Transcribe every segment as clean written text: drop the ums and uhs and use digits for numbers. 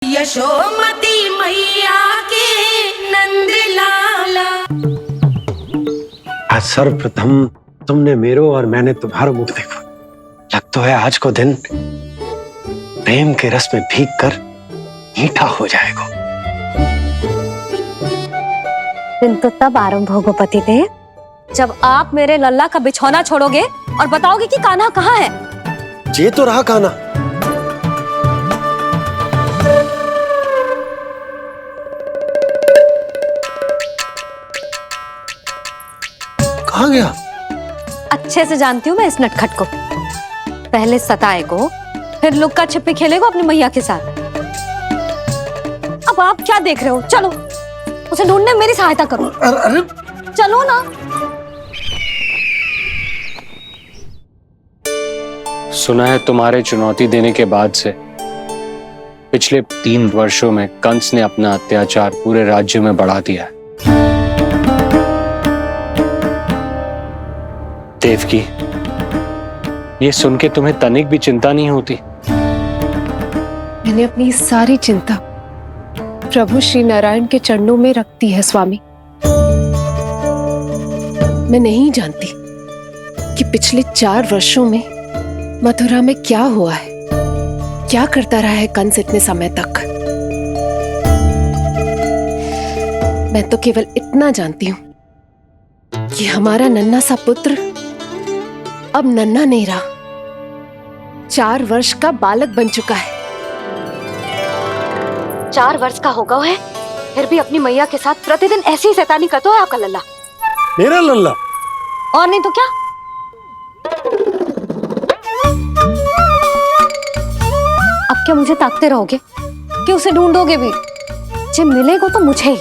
यशोमती मैया के नंद लाला। आज सर्वप्रथम तुमने मेरो और मैंने तुम्हारा मुख देखो। लग तो है आज को दिन प्रेम के रस में भीग कर मीठा हो जाएगा। दिन तो तब आरंभ होगा पतिदेव जब आप मेरे लल्ला का बिछौना छोड़ोगे और बताओगे कि कान्हा कहाँ है। ये तो रहा कान्हा। कहाँ गया? अच्छे से जानती हूँ मैं इस नटखट को। पहले सताएगो, फिर लुक्का छिपी खेलेगो अपनी मैया के साथ। अब आप क्या देख रहे हो? चलो उसे ढूंढने में मेरी सहायता करो। अरे चलो ना। सुना है तुम्हारे चुनौती देने के बाद से पिछले 3 वर्षों में कंस ने अपना अत्याचार पूरे राज्य में बढ़ा दिया है। देवकी, ये सुन के तुम्हें तनिक भी चिंता नहीं होती? मैंने अपनी सारी चिंता प्रभु श्री नारायण के चरणों में रख दी है स्वामी। मैं नहीं जानती कि पिछले 4 वर्षों में मथुरा में क्या हुआ है, क्या करता रहा है कंस इतने समय तक। मैं तो केवल इतना जानती हूं कि हमारा नन्हा सा पुत्र अब नन्हा नहीं रहा, 4 वर्ष का बालक बन चुका है। 4 वर्ष का होगा है, फिर भी अपनी मैया के साथ प्रतिदिन ऐसी ही शैतानी करता है आपका लल्ला। मेरा लल्ला? और नहीं तो क्या। अब क्या मुझे ताकते रहोगे कि उसे ढूंढोगे भी? जब मिलेगा तो मुझे ही।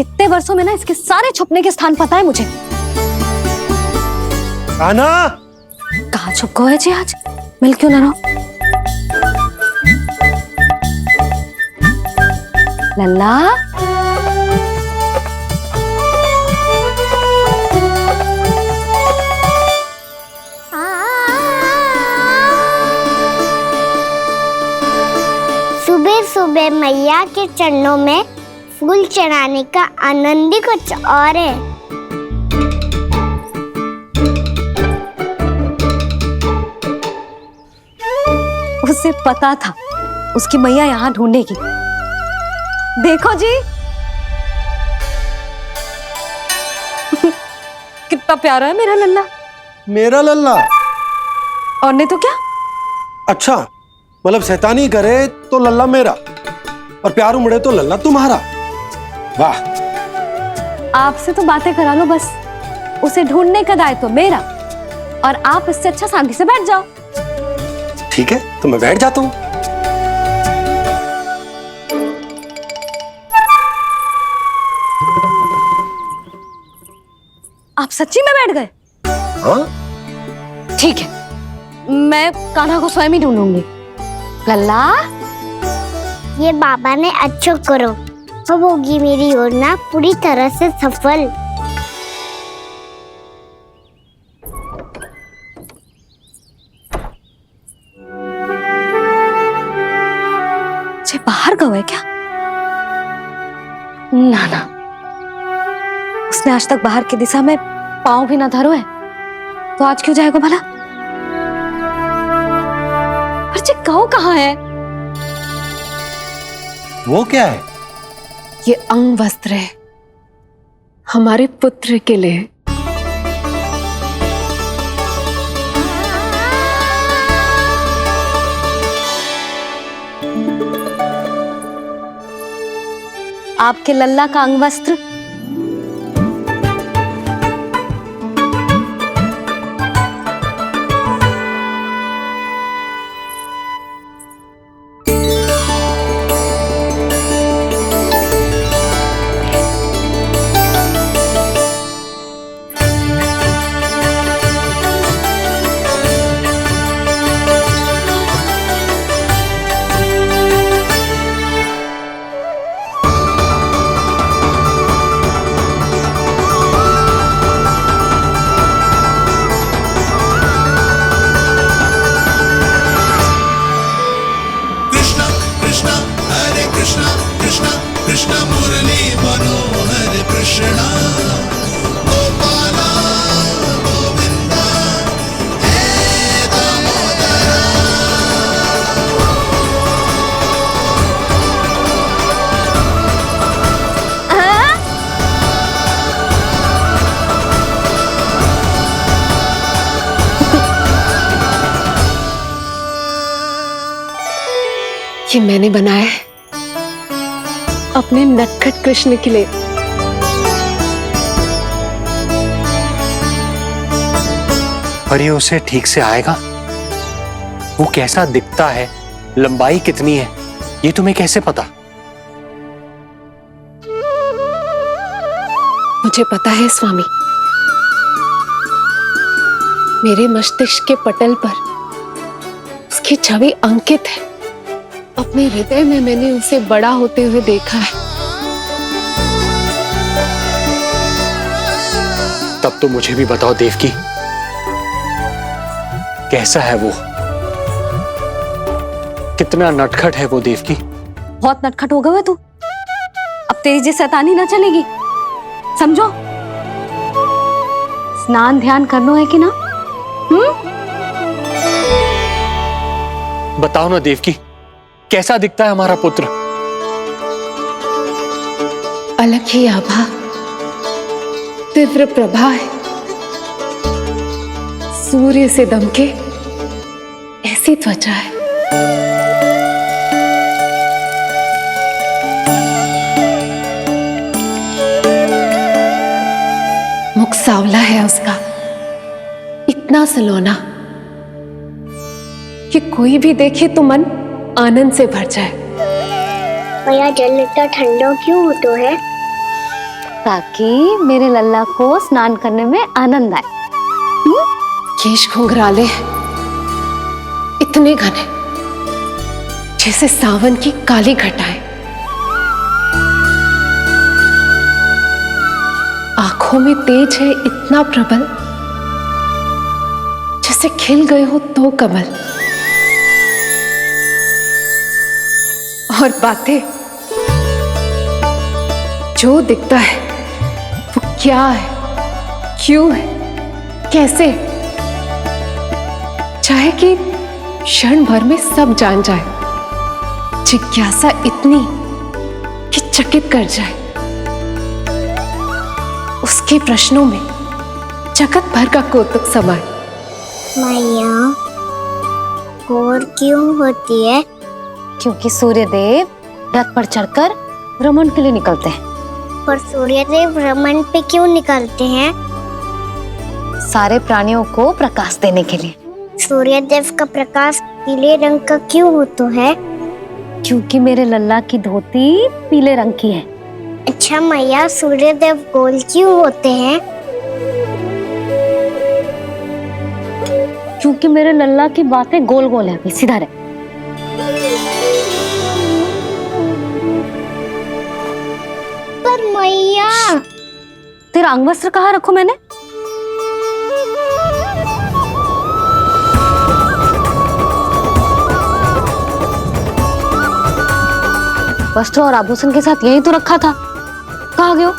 इतने वर्षों में ना इसके सारे छुपने के स्थान पता है मुझे। कान्हा! कहाँ छुप गए है जी आज? मिल क्यों ना रहो? लल्ला, सुबह सुबह मैया के चरणों में फूल चढ़ाने का आनंद ही कुछ और है। उसे पता था उसकी मैया यहाँ ढूंढेगी। देखो जी कितना प्यारा है मेरा लल्ला। मेरा लल्ला? और नहीं तो क्या। अच्छा, मतलब शैतानी करे तो लल्ला मेरा और प्यार उमड़े तो लल्ला तुम्हारा। वाह! आपसे तो बातें करा लो बस। उसे ढूंढने का दायित्व मेरा और आप इससे अच्छा शांति से बैठ जाओ। ठीक है, तो मैं बैठ जाता हूँ। आप सच्ची में बैठ गए? हाँ? ठीक है, मैं कान्हा को स्वयं ही ढूंढूंगी। लल्ला, ये बाबा ने अच्छा करो, अब होगी मेरी योजना पूरी तरह से सफल। जे बाहर गए क्या? ना ना, उसने आज तक बाहर की दिशा में पांव भी ना धरो है, तो आज क्यों जाएगा भला? पर जे कहो कहाँ है? वो क्या है? ये अंग वस्त्र है हमारे पुत्र के लिए। आपके लल्ला का अंग वस्त्र। कृष्णा कृष्णा कृष्ण मुरली मनोहर कृष्णा गोपाला गोविंदा हे दामोदरा। ये मैंने बनाया है अपने नटखट कृष्ण के लिए। पर ये उसे ठीक से आएगा? वो कैसा दिखता है, लंबाई कितनी है, ये तुम्हें कैसे पता? मुझे पता है स्वामी, मेरे मस्तिष्क के पटल पर उसकी छवि अंकित है। अपने हृदय में मैंने उसे बड़ा होते हुए देखा है। तब तो मुझे भी बताओ देवकी, कैसा है वो? कितना नटखट है वो देवकी? बहुत नटखट हो गए तू। अब तेरी जी शैतानी ना चलेगी, समझो। स्नान ध्यान करनो है कि ना? बताओ ना देवकी, कैसा दिखता है हमारा पुत्र? अलग ही आभा, तीव्र प्रभा है, सूर्य से दमके ऐसी त्वचा है। मुख सांवला है उसका, इतना सलोना कि कोई भी देखे तो मन आनंद से भर जाए। भैया जल इतना ठंडा क्यों होता है? ताकि मेरे लल्ला को स्नान करने में आनंद आए। केश घुंघराले इतने घने जैसे सावन की काली घटाएं। आंखों में तेज है इतना प्रबल जैसे खिल गए हो दो कमल। और बातें, जो दिखता है वो क्या है, क्यों है, कैसे, चाहे कि क्षण भर में सब जान जाए। जिज्ञासा इतनी कि चकित कर जाए। उसके प्रश्नों में जगत भर का कौतुक समाए। मैया घोर क्यों होती है? क्योंकि सूर्यदेव रथ पर चढ़कर भ्रमण के लिए निकलते हैं। पर सूर्यदेव भ्रमण पे क्यों निकलते हैं? सारे प्राणियों को प्रकाश देने के लिए। सूर्यदेव का प्रकाश पीले रंग का क्यों होता है? क्योंकि मेरे लल्ला की धोती पीले रंग की है। अच्छा मैया, सूर्यदेव गोल क्यों होते हैं? क्योंकि मेरे लल्ला की बातें गोल गोल है, सीधा रहे। पर मैया, तेरा अंगवस्त्र कहाँ रखूं मैंने? वस्त्र और आभूषण के साथ यही तो रखा था, कहाँ गयो?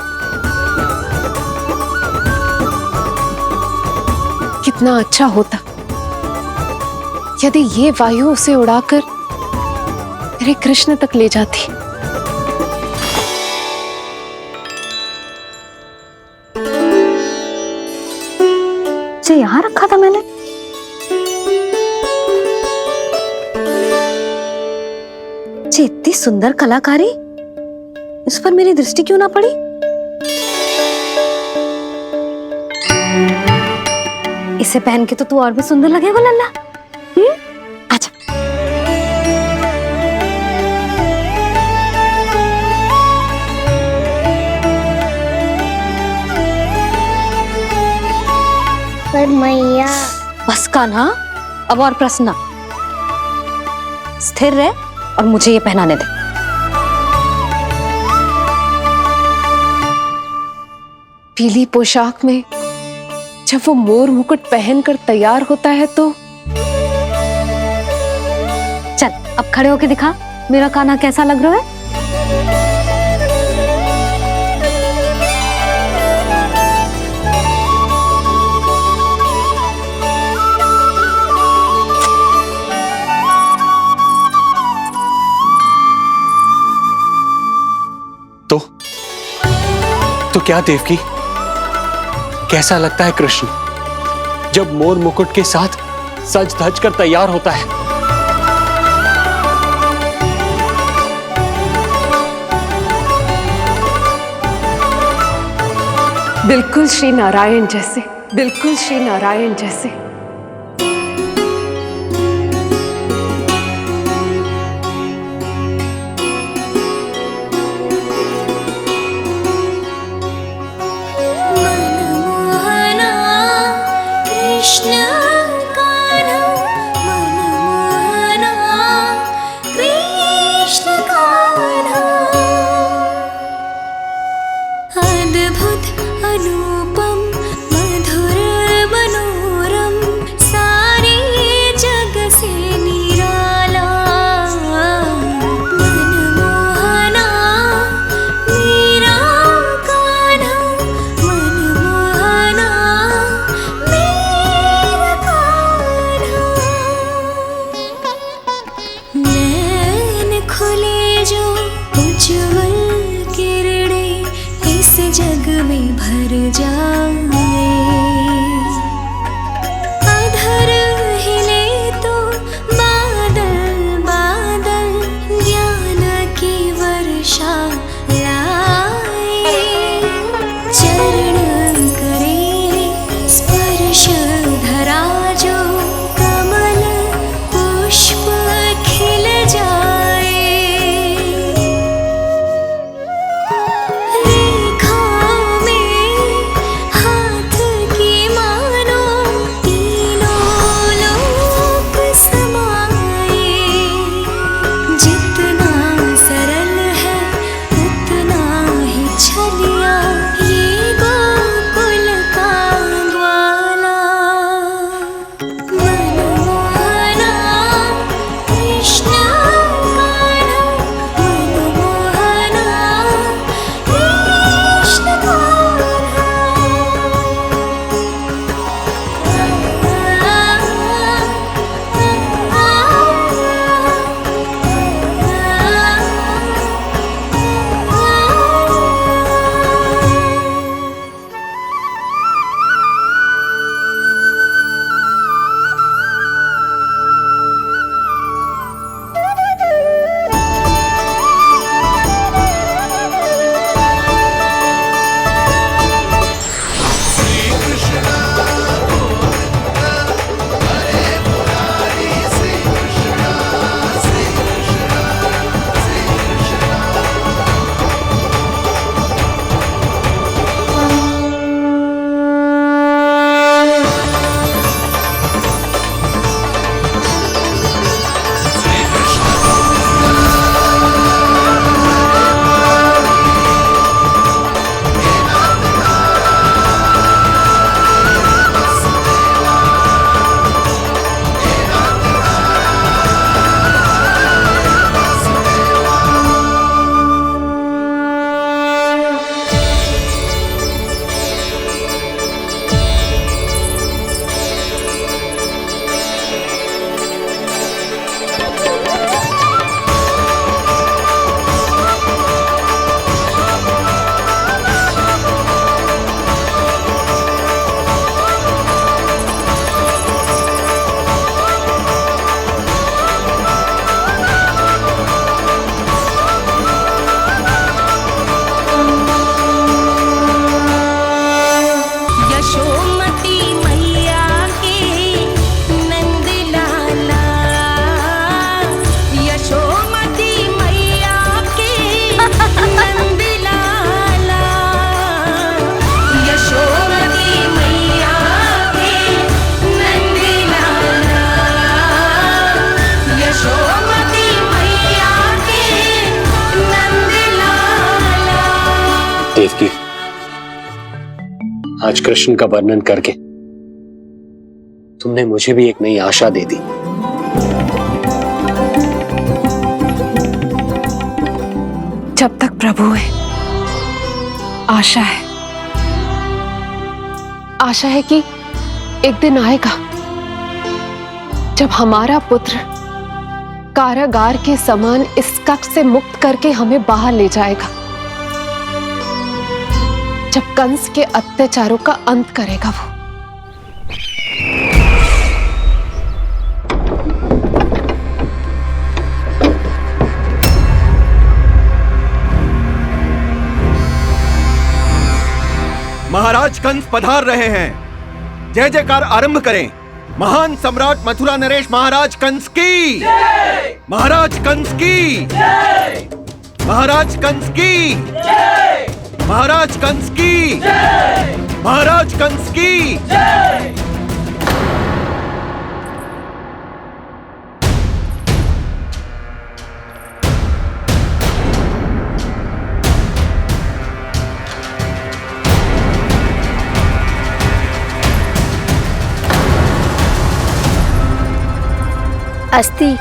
कितना अच्छा होता यदि ये वायु उसे उड़ाकर मेरे कृष्ण तक ले जाती। इसे यहाँ रखा था मैंने। ये इतनी सुंदर कलाकारी, इस पर मेरी दृष्टि क्यों ना पड़ी? इसे पहन के तो तू और भी सुंदर लगेगा लल्ला। आजा। पर मैया, बस कान्हा, अब और प्रश्न। स्थिर रह और मुझे ये पहनाने दे। पीली पोशाक में जब वो मोर मुकुट पहनकर तैयार होता है तो चल अब खड़े होके दिखा मेरा कान्हा कैसा लग रहा है। तो क्या देवकी, कैसा लगता है कृष्ण जब मोर मुकुट के साथ सज धज कर तैयार होता है? बिल्कुल श्री नारायण जैसे, बिल्कुल श्री नारायण जैसे। मनमोहना कृष्ण कान्हा, मनमोहना कृष्ण कान्हा। अद्भुत अनुपम मधुर मनोरम, सारे जग से निराला। मनमोहना मेरा कान्हा, मनमोहना मेरा कान्हा। नैन खुले जो उज्ज्वल किरणें इस जग में भर जाए। अधर हिले तो बादल बादल ज्ञान की वर्षा लाए। चरण करे स्पर्श धरा जो कमल पुष्प खिल जाए। रेखा में हाथ की मानो तीनों लोक समाए। जितना सरल है उतना ही छलिया ये गोकुल का ग्वाला। मनमोहना कृष्ण कान्हा, मनमोहना कृष्ण यशोमती मैया के नंद लाला। यशोमती मैया के नंद लाला। यशोमती मैया के नंद लाला। यशोमती मैया के नंद लाला। देवकी, आज कृष्ण का वर्णन करके तुमने मुझे भी एक नई आशा दे दी। जब तक प्रभु है आशा है। आशा है कि एक दिन आएगा जब हमारा पुत्र कारागार के समान इस कक्ष से मुक्त करके हमें बाहर ले जाएगा। जब कंस के अत्याचारों का अंत करेगा वो। महाराज कंस पधार रहे हैं। जय जयकार आरंभ करें। महान सम्राट मथुरा नरेश महाराज कंस की, महाराज कंस की, महाराज कंस की, महाराज कंस की, महाराज कंस की। अस्ति।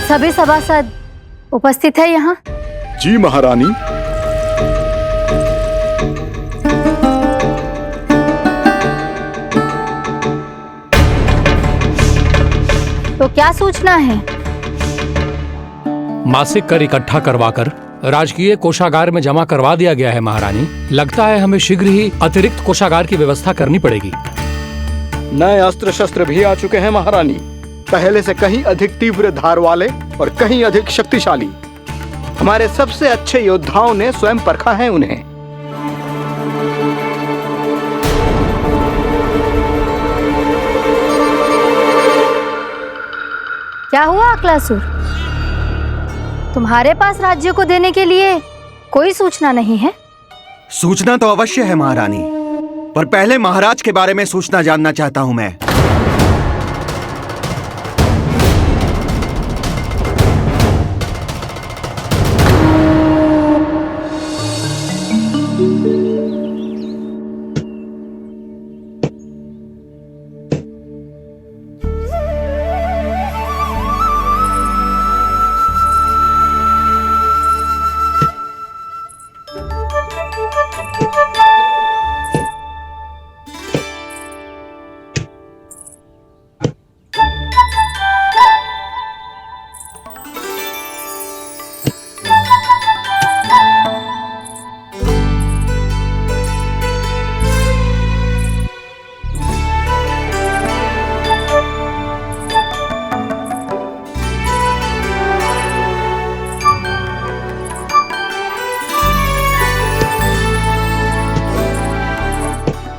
सभी सभासद उपस्थित है यहाँ? जी महारानी। तो क्या सूचना है? मासिक कर इकट्ठा करवाकर राजकीय कोषागार में जमा करवा दिया गया है महारानी। लगता है हमें शीघ्र ही अतिरिक्त कोषागार की व्यवस्था करनी पड़ेगी। नए अस्त्र शस्त्र भी आ चुके हैं महारानी, पहले से कहीं अधिक तीव्र धार वाले और कहीं अधिक शक्तिशाली। हमारे सबसे अच्छे योद्धाओं ने स्वयं परखा है उन्हें। क्या हुआ अक्लासुर? तुम्हारे पास राज्य को देने के लिए कोई सूचना नहीं है? सूचना तो अवश्य है महारानी, पर पहले महाराज के बारे में सूचना जानना चाहता हूं मैं।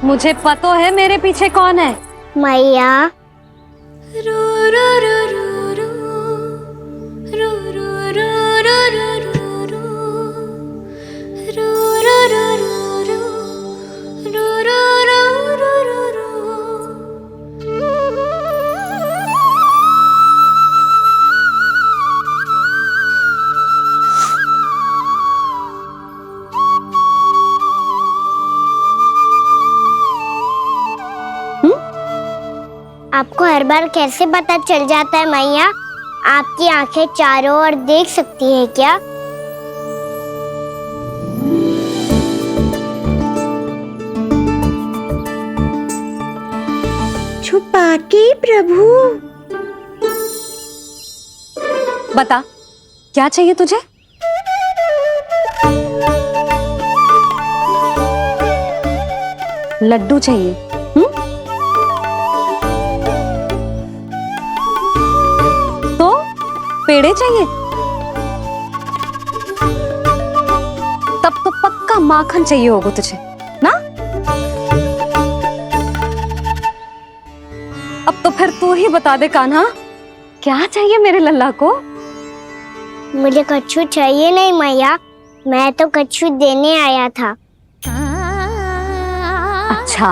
मुझे पता है मेरे पीछे कौन है। मैया। आपको हर बार कैसे पता चल जाता है मैया? आपकी आंखें चारों ओर देख सकती है क्या? छुपा के प्रभु। बता, क्या चाहिए तुझे? लड्डू चाहिए? तो पेड़े चाहिए? तब तो पक्का माखन चाहिए होगा तुझे ना? अब तो फिर तू ही बता दे कान्हा, क्या चाहिए मेरे लल्ला को? मुझे कच्छू चाहिए नहीं मैया, मैं तो कच्छू देने आया था। अच्छा,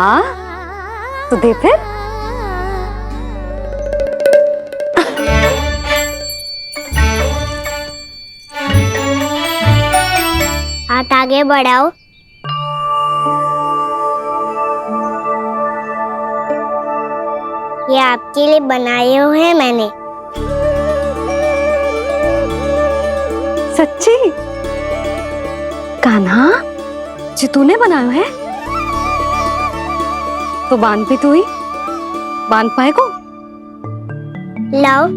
तो दे फिर। हाथ आगे बढ़ाओ। ये आपके लिए बनाए हुए हैं मैंने। सच्ची? कान्हा, जो तूने बनाया है तो बांध भी तू ही बांध पाएगो? लाओ।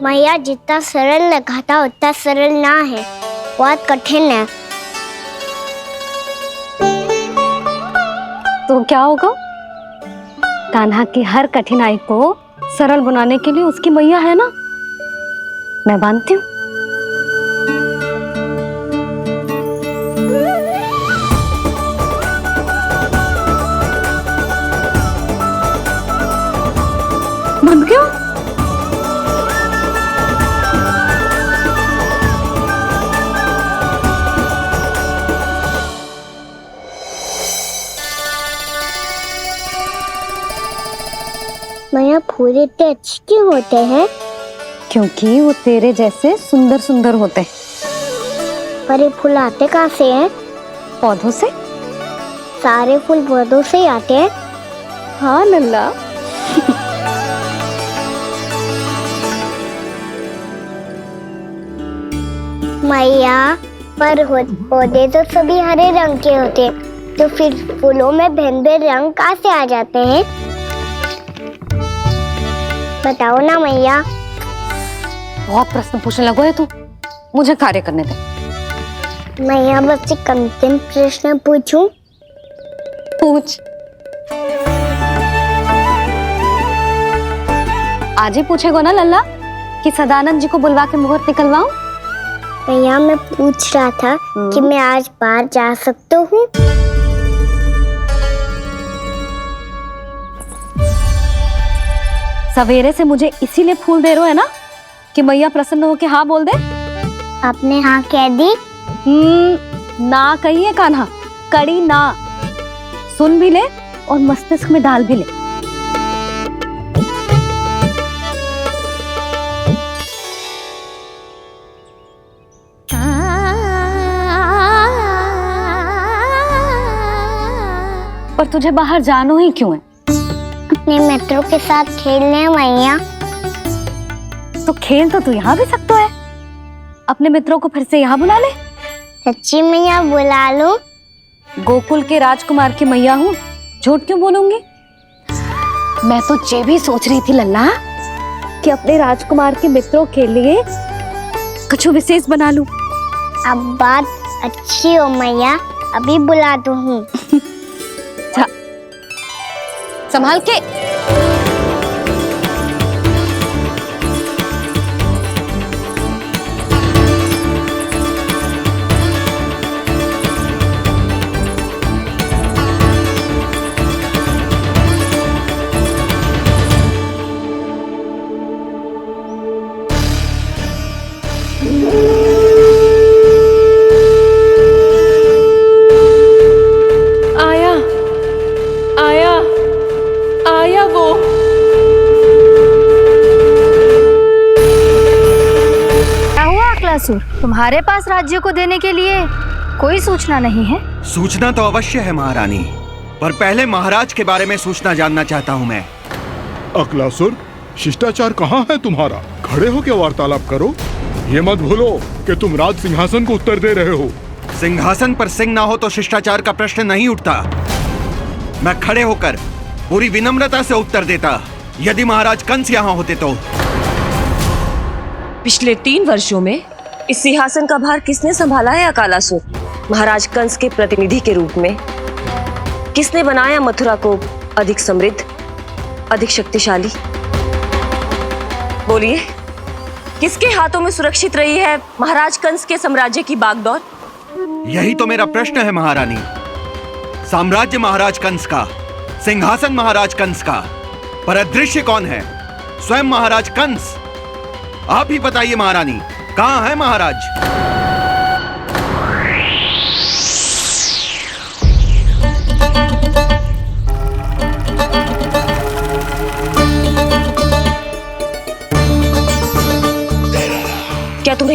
मैया, जितना सरल लगा था उतना सरल ना है, बहुत कठिन है। तो क्या होगा? कान्हा की हर कठिनाई को सरल बनाने के लिए उसकी मैया है ना, मैं बांधती हूँ। बंद क्यों? मैया, फूल इतने अच्छे क्यों होते हैं? क्योंकि वो तेरे जैसे सुंदर सुंदर होते हैं। पर ये फूल आते कहाँ से हैं? पौधों से। सारे फूल पौधों से ही आते हैं? हाँ लल्ला। मैया, पर पौधे तो सभी हरे रंग के होते हैं, तो फिर फूलों में भिन्न भिन्न रंग कहाँ से आ जाते हैं? बताओ ना मैया। बहुत प्रश्न पूछने लगो है तू, मुझे कार्य करने दे। मैया, बस एक अंतिम प्रश्न पूछूं? पूछ। आज ही पूछेगो ना लल्ला कि सदानंद जी को बुलवा के मुहूर्त निकलवाऊं? मैया, मैं पूछ रहा था कि मैं आज बाहर जा सकता हूँ? सवेरे से मुझे इसीलिए फूल दे रहे हो है ना कि मैया प्रसन्न हो के हाँ बोल दे। आपने हाँ कह दी? ना कहिए कान्हा, कड़ी ना। सुन भी ले और मस्तिष्क में डाल भी ले। पर तुझे बाहर जानो ही क्यों है? अपने मित्रों के साथ खेलने मैया। तो खेल तो तू यहाँ भी सकता है, अपने मित्रों को फिर से यहाँ बुला ले। सच्ची मैया, बुला लो। गोकुल के राजकुमार की मैया हूँ, झूठ क्यों बोलूंगी? मैं तो ये भी सोच रही थी लल्ला कि अपने राजकुमार के मित्रों के लिए कुछ विशेष बना लूं। अब बात अच्छी हो मैया, अभी बुला दो हूँ। संभाल के। आया आया आया वो। क्या हुआ अक्लासुर, तुम्हारे पास राज्य को देने के लिए कोई सूचना नहीं है? सूचना तो अवश्य है महारानी, पर पहले महाराज के बारे में सूचना जानना चाहता हूँ मैं। अक्लासुर, शिष्टाचार कहाँ है तुम्हारा? खड़े हो के वार्तालाप करो। ये मत भूलो कि तुम राज सिंहासन को उत्तर दे रहे हो। सिंहासन पर सिंह ना हो तो शिष्टाचार का प्रश्न नहीं उठता। मैं खड़े होकर पूरी विनम्रता से उत्तर देता यदि महाराज कंस यहाँ होते तो। पिछले 3 वर्षों में इस सिंहासन का भार किसने संभाला है अकालासुर? महाराज कंस के प्रतिनिधि के रूप में किसने बनाया मथुरा को अधिक समृद्ध, अधिक शक्तिशाली? बोलिए, किसके हाथों में सुरक्षित रही है महाराज कंस के साम्राज्य की बागडोर? यही तो मेरा प्रश्न है महारानी। साम्राज्य महाराज कंस का, सिंहासन महाराज कंस का, पर अदृश्य कौन है? स्वयं महाराज कंस। आप ही बताइए महारानी, कहाँ है महाराज?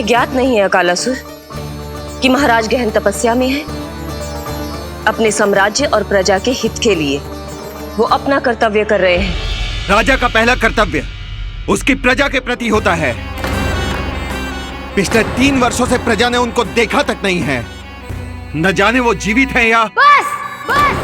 ज्ञात नहीं है अकालासुर कि महाराज गहन तपस्या में है? अपने साम्राज्य और प्रजा के हित के लिए वो अपना कर्तव्य कर रहे हैं। राजा का पहला कर्तव्य उसकी प्रजा के प्रति होता है। पिछले 3 वर्षों से प्रजा ने उनको देखा तक नहीं है। न जाने वो जीवित हैं या बस बस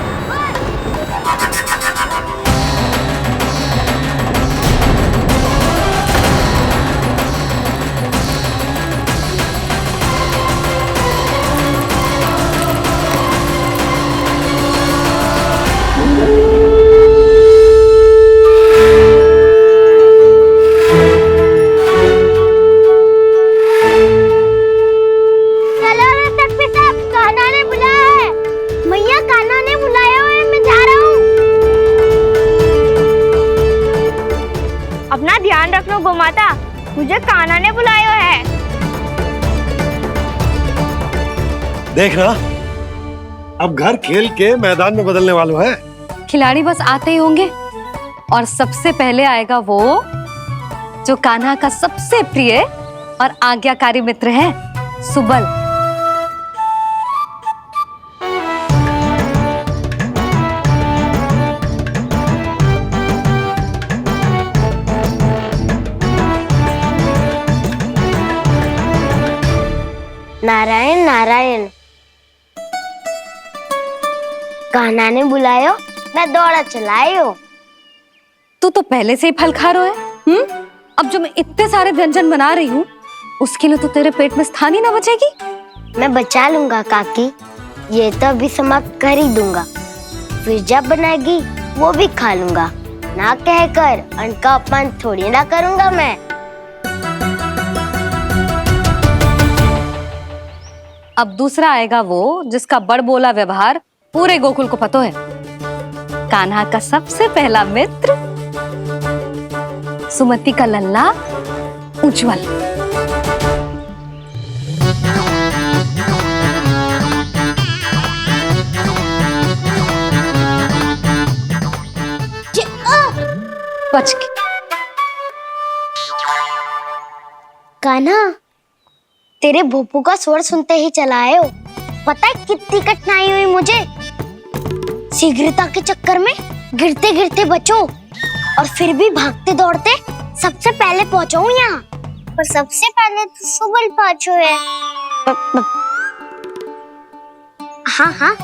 चलो रे तख्ती साहब, कान्हा ने बुलाया है। मैया कान्हा ने बुलाया है, मैं जा रहा हूँ। अपना ध्यान रखना गोमाता, मुझे कान्हा ने बुलाया है। देख ना, अब घर खेल के मैदान में बदलने वालों है। खिलाड़ी बस आते ही होंगे और सबसे पहले आएगा वो जो कान्हा का सबसे प्रिय और आज्ञाकारी मित्र है, सुबल। नारायण नारायण, कान्हा ने बुलायो, मैं दौड़ा चलायो। तू तो पहले से ही फल खा रहा है। अब जो मैं इतने सारे व्यंजन बना रही हूँ उसके लिए तो तेरे पेट में स्थान ही ना बचेगी। मैं बचा लूंगा काकी, ये तो अभी समाप्त कर ही दूंगा। फिर जब बनाएगी वो भी खा लूंगा। ना कहकर अन्न का अपमान थोड़ी ना करूंगा मैं। अब दूसरा आएगा वो जिसका बड़बोला व्यवहार पूरे गोकुल को पता है, कान्हा का सबसे पहला मित्र, सुमति का लल्ला उज्जवल। बच के। कान्हा, तेरे भोपू का स्वर सुनते ही चला आए हो। पता है कितनी कठिनाई हुई मुझे। शीघ्रता के चक्कर में गिरते गिरते बचो और फिर भी भागते दौड़ते सबसे पहले पहुंचो यहाँ। पर सबसे पहले तो सुबल पहुंचो है। हाँ हाँ,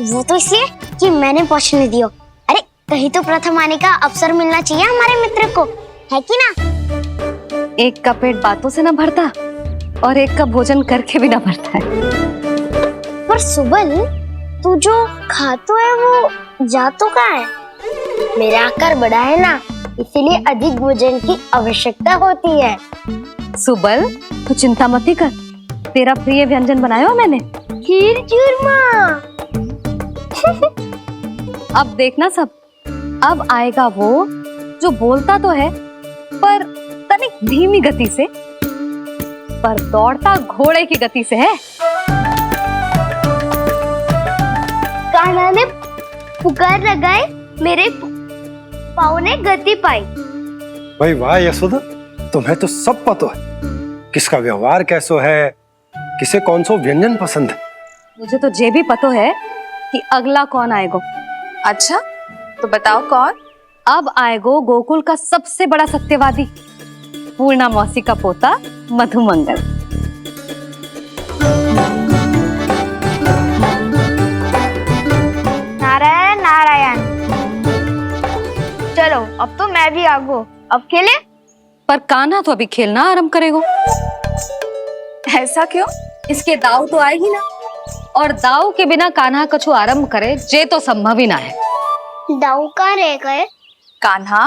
वो तो इसलिए कि मैंने पहुंचने दियो। अरे कहीं तो प्रथम आने का अवसर मिलना चाहिए हमारे मित्र को, है कि ना? एक का पेट बातों से ना भरता और एक का भोजन करके भी ना भरता है। पर सुबल, तू जो खातो है वो जातो का है। मेरा आकार बड़ा है ना, इसीलिए अधिक भोजन की आवश्यकता होती है। सुबल, तू चिंता मत कर, तेरा प्रिय व्यंजन बनाया हो मैंने, खीर चूरमा। अब देखना सब, अब आएगा वो जो बोलता तो है पर तनिक धीमी गति से, पर दौड़ता घोड़े की गति से है। कान्हा ने पुकार लगाए, मेरे पाँव ने गति पाई। भाई वाह यशोदा, तुम्हें तो सब पता है किसका व्यवहार कैसो है, किसे कौन सो व्यंजन पसंद है। मुझे तो ये भी पता है कि अगला कौन आएगो। अच्छा, तो बताओ कौन? अब आएगो गोकुल का सबसे बड़ा सत्यवादी, पूर्णा मौसी का पोता मधुमंगल। नारायण नारायण। चलो अब तो मैं भी आगो, अब खेले। पर कान्हा तो अभी खेलना आरंभ करेगो। ऐसा क्यों? इसके दाव तो आए ही ना, और दाव के बिना कान्हा कछु आरंभ करे जे तो संभव ही ना है। दाऊ कहाँ रह गए? कान्हा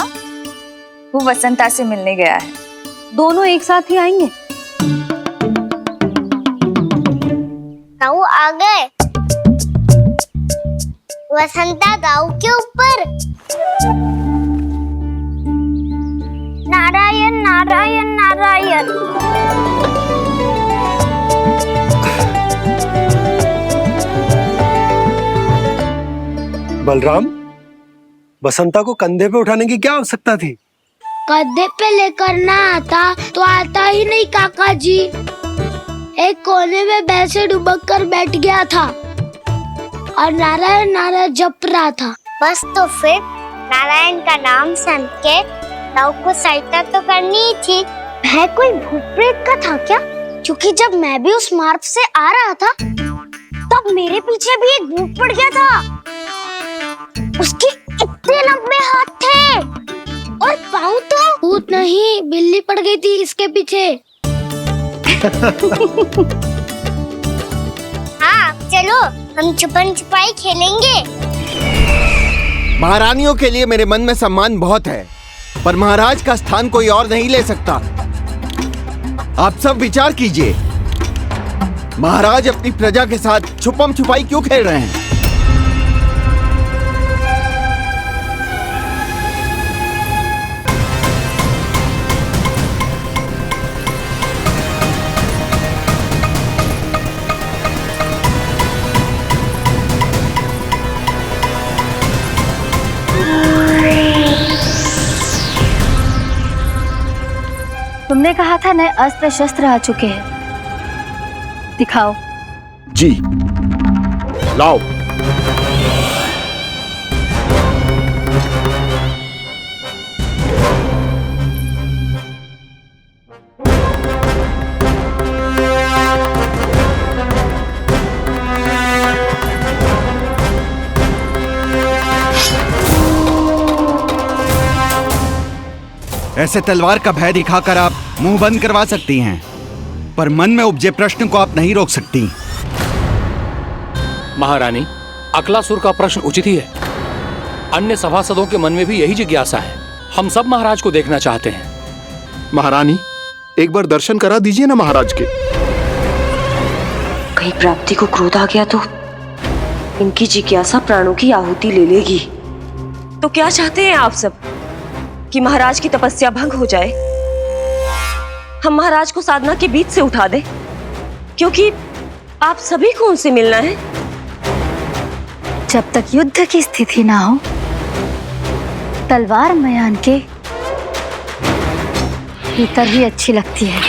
वो वसंता से मिलने गया है। दोनों एक साथ ही आएंगे। दाऊ आ गए। वसंता दाऊ के ऊपर। नारायण नारायण नारायण। बलराम, बसंता को कंधे पे उठाने की क्या आवश्यकता थी? कंधे पे लेकर ना आता तो आता ही नहीं काका जी। एक कोने में वैसे डुबक कर बैठ गया था और नारायण नारायण जप रहा था। बस तो फिर नारायण का नाम सुन के लव को सहायता तो करनी ही थी। वह कोई भूत प्रेत का था क्या? क्योंकि जब मैं भी उस मार्ग से आ रहा था तब मेरे पीछे भी एक भूत पड़ गया था। उसके इतने लंबे हाथ थे और पाँव तो भूत नहीं बिल्ली पड़ गई थी इसके पीछे। हाँ चलो हम छुपन छुपाई खेलेंगे। महारानियों के लिए मेरे मन में सम्मान बहुत है, पर महाराज का स्थान कोई और नहीं ले सकता। आप सब विचार कीजिए, महाराज अपनी प्रजा के साथ छुपम छुपाई क्यों खेल रहे हैं? तुमने कहा था नए अस्त्र शस्त्र आ चुके हैं, दिखाओ। जी लाओ। ऐसे तलवार का भय दिखाकर आप मुंह बंद करवा सकती हैं, पर मन में उपजे प्रश्न को आप नहीं रोक सकती। महारानी, अकलासुर का प्रश्न उचित ही है। अन्य सभासदों के मन में भी यही जिज्ञासा है। हम सब महाराज को देखना चाहते हैं। महारानी, एक बार दर्शन करा दीजिए ना महाराज के। कहीं प्राप्ति को क्रोध आ गया तो इनकी जिज्ञासा प्राणों की आहुति ले लेगी। तो क्या चाहते हैं आप सब? कि महाराज की तपस्या भंग हो जाए? हम महाराज को साधना के बीच से उठा दें? क्योंकि आप सभी को उनसे मिलना है। जब तक युद्ध की स्थिति ना हो, तलवार मयान के भीतर ही अच्छी लगती है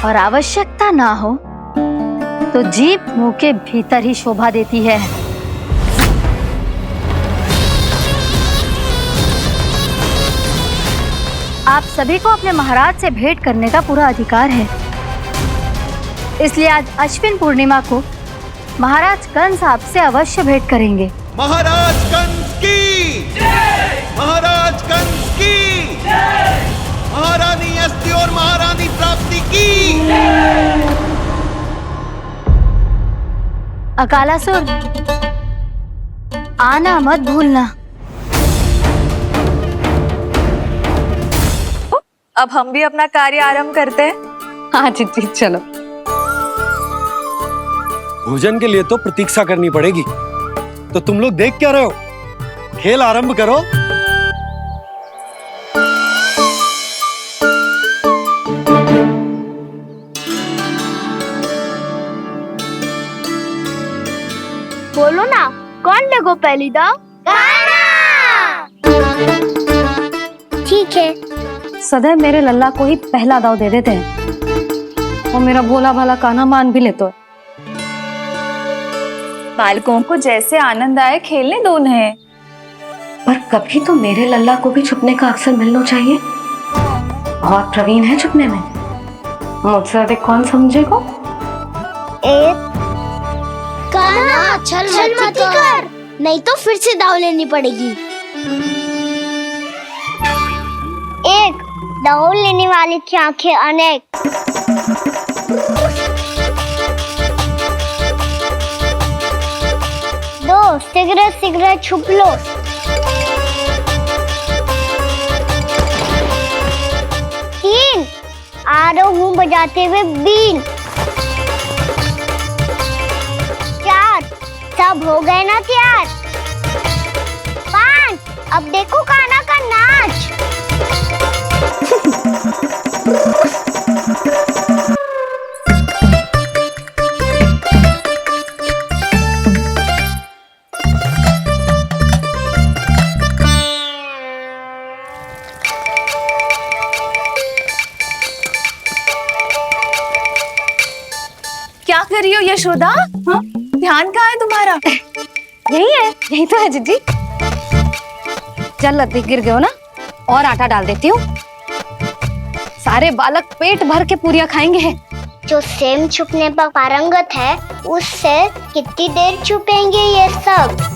और आवश्यकता ना हो तो जीभ मुंह के भीतर ही शोभा देती है। आप सभी को अपने महाराज से भेंट करने का पूरा अधिकार है। इसलिए आज अश्विन पूर्णिमा को महाराज कंस आपसे अवश्य भेंट करेंगे। महाराज कंस की जय! महाराज कंस की जय! महारानी अस्ति और महारानी प्राप्ति की जय! अकालासुर, आना मत भूलना। अब हम भी अपना कार्य आरंभ करते हैं। हाँ जी चलो। भोजन के लिए तो प्रतीक्षा करनी पड़ेगी, तो तुम लोग देख क्या रहे हो? खेल आरंभ करो। बोलो ना, कौन लगो पहली दाव? ठीक है। सदैव मेरे लल्ला को ही पहला दाव दे देते हैं और मेरा भोला भाला कान्हा मान भी लेते। बालकों को जैसे आनंद आए खेलने दो उन्हें। पर कभी तो मेरे लल्ला को भी छुपने का अवसर मिलना चाहिए। बहुत प्रवीण है छुपने में, मुझसे अधिक कौन समझेगा? कान्हा छल मत कर, नहीं तो फिर से दाव लेनी पड़ेगी। एक दाव लेने वाली की आंखें अनेक। दो शीघ्र शीघ्र छुप लो। तीन आरो हूँ बजाते हुए बीन। चार सब हो गए ना तैयार। पांच अब देखो कान्हा का नाच। यशोदा, हाँ? ध्यान कहाँ है तुम्हारा? यही है, यही तो है जीजी। चल अधिक गिर गए हो ना, और आटा डाल देती हूँ। सारे बालक पेट भर के पूरियां खाएंगे। जो सेम छुपने पर पारंगत है, उससे कितनी देर छुपेंगे ये सब?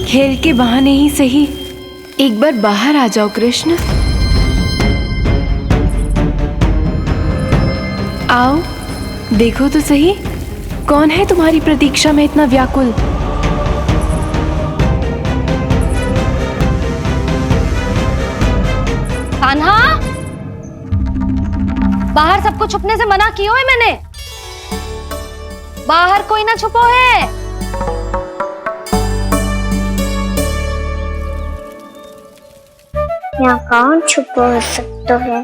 खेल के बहाने ही सही एक बार बाहर आ जाओ कृष्ण। आओ, देखो तो सही, कौन है तुम्हारी प्रतीक्षा में इतना व्याकुल? कान्हा, बाहर सबको छुपने से मना किया है मैंने। बाहर कोई ना छुपो है। यहाँ कौन छुपा हो सकता है?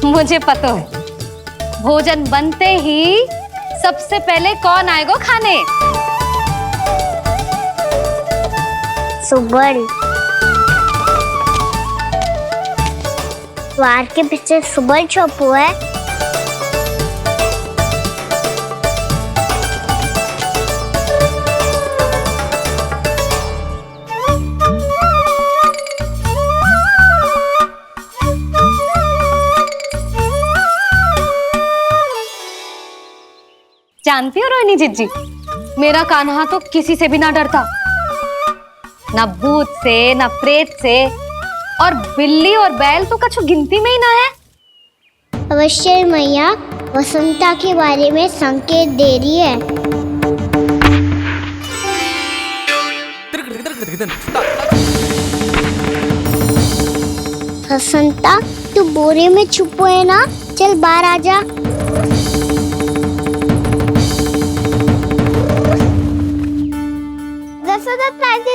मुझे पता है, भोजन बनते ही सबसे पहले कौन आएगा खाने? सुबल। द्वार के पीछे सुबल छुपा है। जानती हो रोहिणी जीजी, मेरा कान्हा तो किसी से भी ना डरता, ना भूत से, ना प्रेत से, और बिल्ली और बैल तो कछु गिनती में ही ना है। अवश्य मैया वसंता के बारे में संकेत दे रही है। वसंता, तू बोरे में छुपो है ना? चल बाहर आ जा।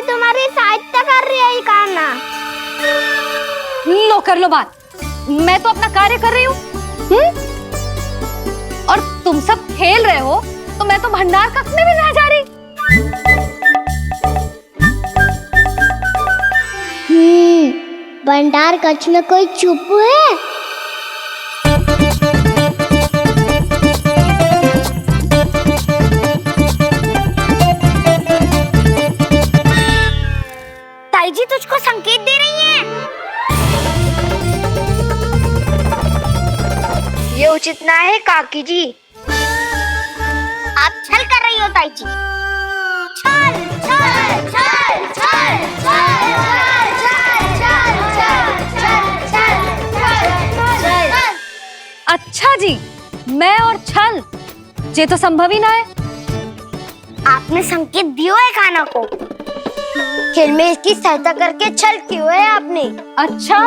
तुम्हारी सहायता कर रही है कान्हा। लो कर लो बात, मैं तो अपना कार्य कर रही हूँ। और तुम सब खेल रहे हो, तो मैं तो भंडार कक्ष में भी नहीं जा रही। भंडार कक्ष में कोई चुप है? ताई जी तुझको संकेत दे रही हैं। ये उचित ना है काकी जी। आप छल कर रही हो ताई जी। छल छल छल छल छल छल। अच्छा जी, मैं और छल, ये तो संभव ही ना है। आपने संकेत दिया है कान्हा को। खेल में इसकी सहायता करके छल क्यों है आपने? अच्छा,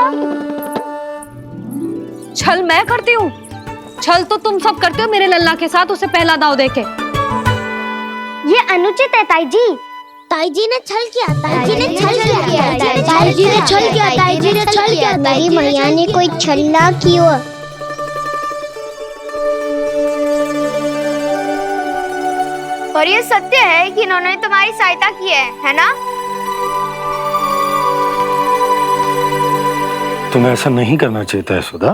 छल मैं करती हूँ? छल तो तुम सब करते हो मेरे लल्ला के साथ, उसे पहला दाव देके। ये अनुचित है ताई जी। ताई जी ने छल किया, ताई जी ने छल किया, ताई जी ने छल किया, ताई जी ने छल किया। मेरी मैया ने कोई छल ना किया। और ये सत्य है कि इन्होंने तुम्हारी सहायता की है ना? तुम्हें ऐसा नहीं करना चाहिए था यशोदा।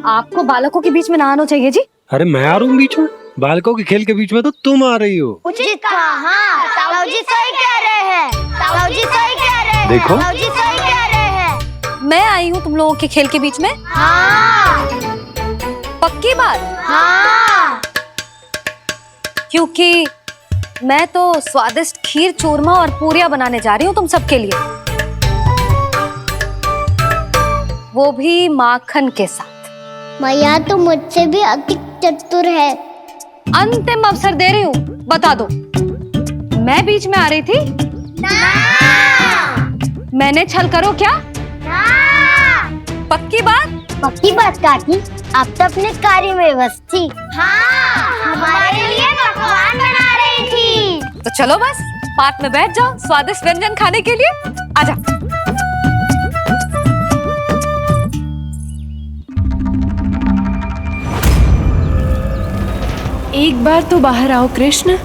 आपको बालकों के बीच में ना आना चाहिए जी। अरे मैं आ रहा हूँ बीच में? बालकों के खेल के बीच में तो तुम आ रही हो। उचित कहा। ताऊ जी सही कह रहे हैं। ताऊ जी सही कह रहे हैं। देखो, ताऊ जी सही कह रहे हैं। मैं आई हूँ तुम लोगों के खेल के बीच में। हाँ। पक्की बात? हाँ। क्योंकि मैं तो स्वादिष्ट खीर, चूरमा और पूरियां बनाने जा रही हूँ तुम सबके लिए, वो भी माखन के साथ। मैया तो मुझसे भी अधिक चतुर है। अंतिम अवसर दे रही हूँ, बता दो, मैं बीच में आ रही थी? ना। मैंने छल करो क्या? ना। पक्की बात? पक्की बात काकी, आप तो अपने कार्य में व्यस्त थी। हाँ, हमारे लिए पकवान बना रही थी। तो चलो बस पार्क में बैठ जाओ स्वादिष्ट व्यंजन खाने के लिए। आजा। एक बार तो बाहर आओ कृष्ण,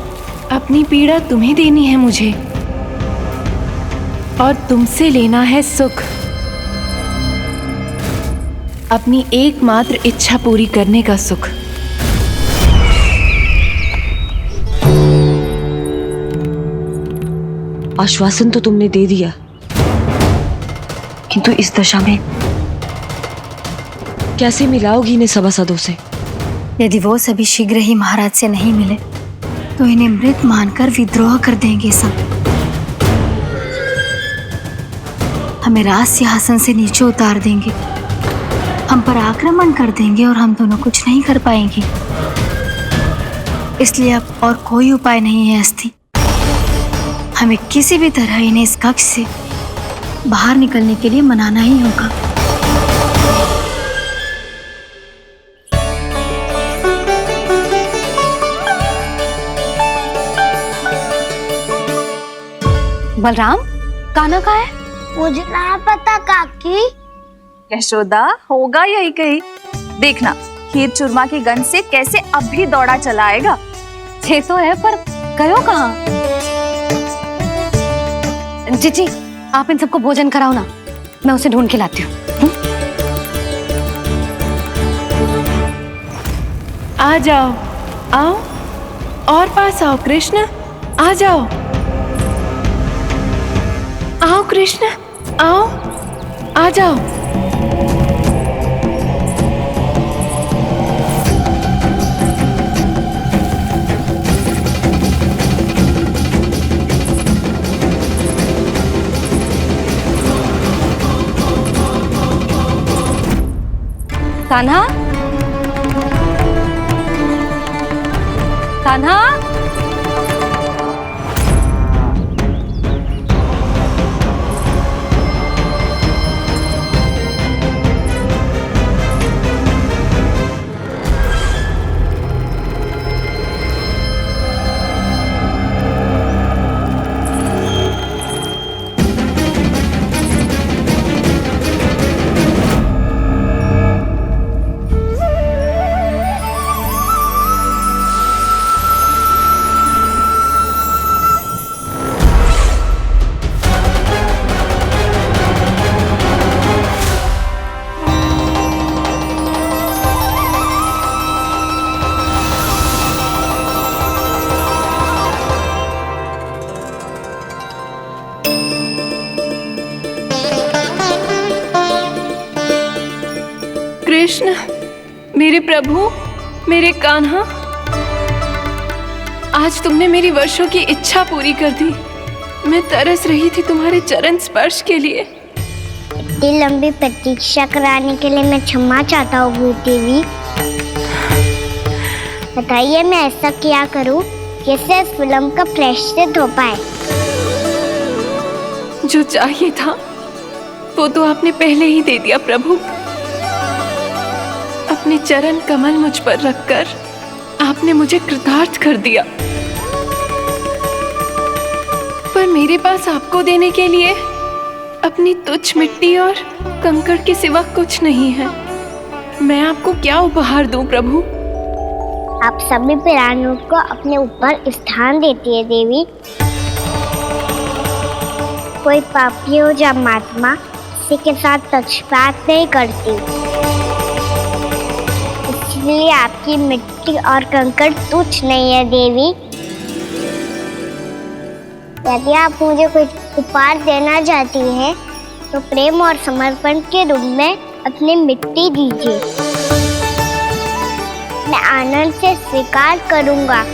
अपनी पीड़ा तुम्हें देनी है मुझे और तुमसे लेना है सुख। अपनी एकमात्र इच्छा पूरी करने का सुख। आश्वासन तो तुमने दे दिया, किंतु इस दशा में कैसे मिलाओगी इन्हें सभासदों से? यदि वो सभी शीघ्र ही महाराज से नहीं मिले तो इन्हें मृत मानकर विद्रोह कर देंगे सब। हमें राज सिंहासन से नीचे उतार देंगे, हम पर आक्रमण कर देंगे और हम दोनों कुछ नहीं कर पाएंगे। इसलिए अब और कोई उपाय नहीं है अस्थि। हमें किसी भी तरह इन्हें इस कक्ष से बाहर निकलने के लिए मनाना ही होगा। बलराम, कान्हा कहाँ है? मुझे ना पता काकी। यशोदा, होगा यही कहीं। देखना खीर चूरमा की गंध से कैसे अब भी दौड़ा चला आएगा। छे तो है पर गयो कहाँ? जीजी, आप इन सबको भोजन कराओ ना, मैं उसे ढूंढ के लाती हूँ। आ जाओ, आओ और पास आओ कृष्ण, आ जाओ। आओ कृष्ण, आओ, आ जाओ। कान्हा, कान्हा, कृष्ण, मेरे प्रभु, मेरे कान्हा, आज तुमने मेरी वर्षों की इच्छा पूरी कर दी। मैं तरस रही थी तुम्हारे चरण स्पर्श के लिए। इतनी लंबी प्रतीक्षा कराने के लिए मैं क्षमा चाहता हूँ देवी। बताइए मैं ऐसा क्या करूँ जिससे इस फिल्म का प्रायश्चित हो पाए? जो चाहिए था वो तो आपने पहले ही दे दिया प्रभु। अपने चरण कमल मुझ पर रखकर आपने मुझे कृतार्थ कर दिया। पर मेरे पास आपको देने के लिए अपनी तुच्छ मिट्टी और कंकड़ के सिवा कुछ नहीं है। मैं आपको क्या उपहार दूं प्रभु? आप सभी प्राणियों को अपने ऊपर स्थान देती है देवी। कोई पापी हो या महात्मा, किसी के साथ पक्षपात नहीं करती। इसलिए आपकी मिट्टी और कंकड़ तुच्छ नहीं है देवी। यदि आप मुझे कुछ उपहार देना चाहती हैं, तो प्रेम और समर्पण के रूप में अपनी मिट्टी दीजिए। मैं आनंद से स्वीकार करूंगा।